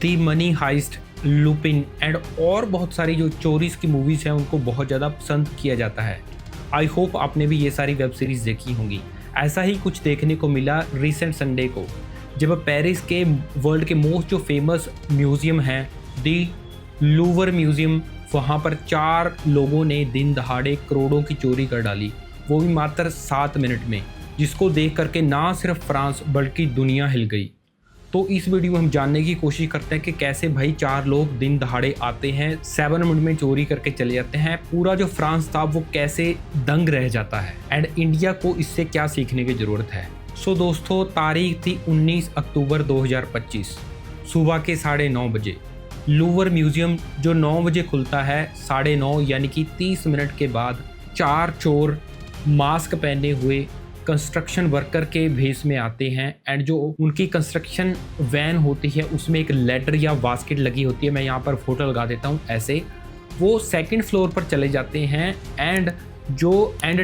The money heist, Lupin and और बहुत सारी जो चोरीस की मूवीज़ हैं उनको बहुत ज़्यादा पसंद किया जाता है। आई होप आपने भी ये सारी वेब सीरीज़ देखी होंगी। ऐसा ही कुछ देखने को मिला रिसेंट संडे को, जब पेरिस के वर्ल्ड के मोस्ट जो फेमस म्यूज़ियम है दी लूवर म्यूज़ियम, वहाँ पर 4 लोगों ने दिन दहाड़े करोड़ों की चोरी कर डाली, वो भी मात्र 7 मिनट में, जिसको देख करके ना सिर्फ फ्रांस बल्कि दुनिया हिल गई। तो इस वीडियो में हम जानने की कोशिश करते हैं कि कैसे भाई 4 लोग दिन दहाड़े आते हैं, 7 मिनट में चोरी करके चले जाते हैं, पूरा जो फ्रांस था वो कैसे दंग रह जाता है एंड इंडिया को इससे क्या सीखने की ज़रूरत है। सो दोस्तों, तारीख थी 19 अक्टूबर 2025, सुबह के 9:30 बजे। लूवर म्यूज़ियम जो 9 बजे खुलता है, 9:30 यानी कि 30 मिनट के बाद 4 चोर मास्क पहने हुए कंस्ट्रक्शन वर्कर के भेस में आते हैं एंड जो उनकी कंस्ट्रक्शन वैन होती है उसमें एक लेडर या बास्केट लगी होती है, मैं यहाँ पर फोटो लगा देता हूँ ऐसे, वो 2nd फ्लोर पर चले जाते हैं एंड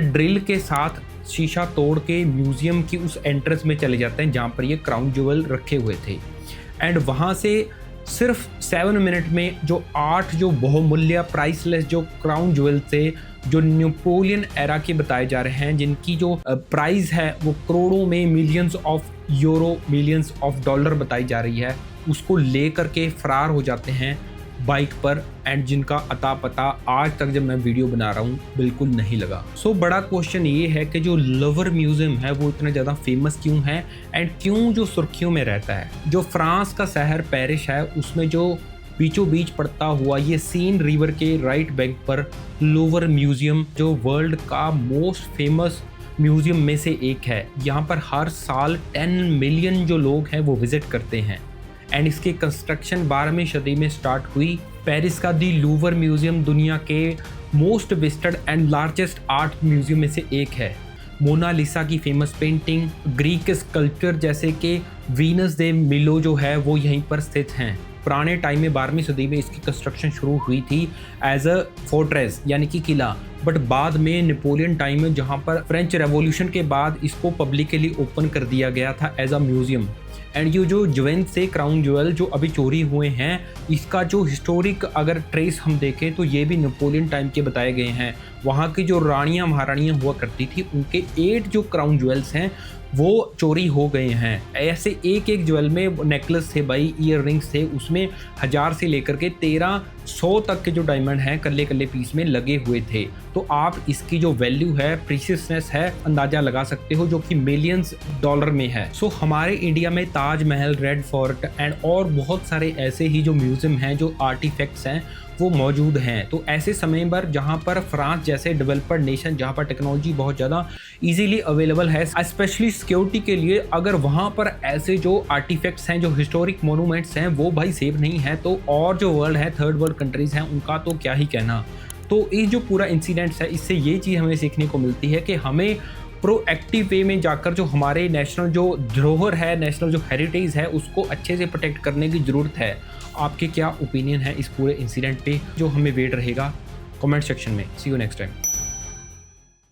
ड्रिल के साथ शीशा तोड़ के म्यूज़ियम की उस एंट्रेंस में चले जाते हैं जहाँ पर ये क्राउन ज्वेल रखे हुए थे एंड वहाँ से सिर्फ 7 मिनट में जो 8 जो बहुमूल्य प्राइसलेस जो क्राउन ज्वेल थे, जो नेपोलियन एरा के बताए जा रहे हैं, जिनकी जो प्राइस है वो करोड़ों में, millions of euro, millions of dollar बताई जा रही है, उसको ले करके फरार हो जाते हैं बाइक पर एंड जिनका अता पता आज तक जब मैं वीडियो बना रहा हूँ बिल्कुल नहीं लगा। सो बड़ा क्वेश्चन ये है कि जो लूवर म्यूज़ियम है वो इतना ज़्यादा फेमस क्यों है एंड क्यों जो सुर्खियों में रहता है। जो फ्रांस का शहर पेरिस है उसमें जो बीचों बीच पड़ता हुआ ये सीन रिवर के राइट बैंक पर लूवर म्यूज़ियम जो वर्ल्ड का मोस्ट फेमस म्यूज़ियम में से एक है। यहाँ पर हर साल 10 मिलियन जो लोग हैं वो विज़िट करते हैं एंड इसकी कंस्ट्रक्शन 12वीं सदी में स्टार्ट हुई। पेरिस का दी लूवर म्यूज़ियम दुनिया के most visited and largest art museum में से एक है। मोनालिसा की फेमस पेंटिंग, ग्रीक स्कल्पचर जैसे कि वीनस दे मिलो जो है वो यहीं पर स्थित हैं। पुराने टाइम में 12वीं सदी में इसकी कंस्ट्रक्शन शुरू हुई थी एज अ फोर्ट्रेस यानी कि किला, बट बाद में नेपोलियन टाइम में जहाँ पर फ्रेंच रेवोल्यूशन के बाद इसको पब्लिकली ओपन कर दिया गया था एज अ म्यूज़ियम। एंड ये जो ज्वेल से क्राउन ज्वेल जो अभी चोरी हुए हैं, इसका जो हिस्टोरिक अगर ट्रेस हम देखें तो ये भी नेपोलियन टाइम के बताए गए हैं। वहाँ की जो रानियाँ महारानियाँ हुआ करती थी उनके 8 जो क्राउन ज्वेल्स हैं वो चोरी हो गए हैं। ऐसे एक एक ज्वेल में नेकलेस थे भाई, ईयर रिंग्स थे, उसमें 1000 से लेकर के 1300 तक के जो डायमंड हैं कल्ले कल्ले पीस में लगे हुए थे। तो आप इसकी जो वैल्यू है, प्रीशियसनेस है, अंदाज़ा लगा सकते हो, जो कि मिलियंस डॉलर में है। सो हमारे इंडिया में ताजमहल, रेड फोर्ट एंड और बहुत सारे ऐसे ही जो म्यूज़ियम हैं, जो आर्टिफैक्ट्स हैं वो मौजूद हैं। तो ऐसे समय पर जहाँ पर फ्रांस जैसे डेवलप्ड नेशन, जहाँ पर टेक्नोलॉजी बहुत ज़्यादा इजीली अवेलेबल है, स्पेशली सिक्योरिटी के लिए, अगर वहाँ पर ऐसे जो आर्टिफैक्ट्स हैं, जो हिस्टोरिक मोनूमेंट्स हैं वो भाई सेफ नहीं है, तो और जो वर्ल्ड है, थर्ड वर्ल्ड कंट्रीज़ हैं, उनका तो क्या ही कहना। तो ये जो पूरा इंसिडेंट्स है, इससे ये चीज़ हमें सीखने को मिलती है कि हमें प्रोएक्टिव वे में जाकर जो हमारे नेशनल जो धरोहर है, नेशनल जो हेरिटेज है, उसको अच्छे से प्रोटेक्ट करने की ज़रूरत है। आपके क्या ओपिनियन है इस पूरे इंसिडेंट पे, जो हमें वेट रहेगा कमेंट सेक्शन में। सी यू नेक्स्ट टाइम।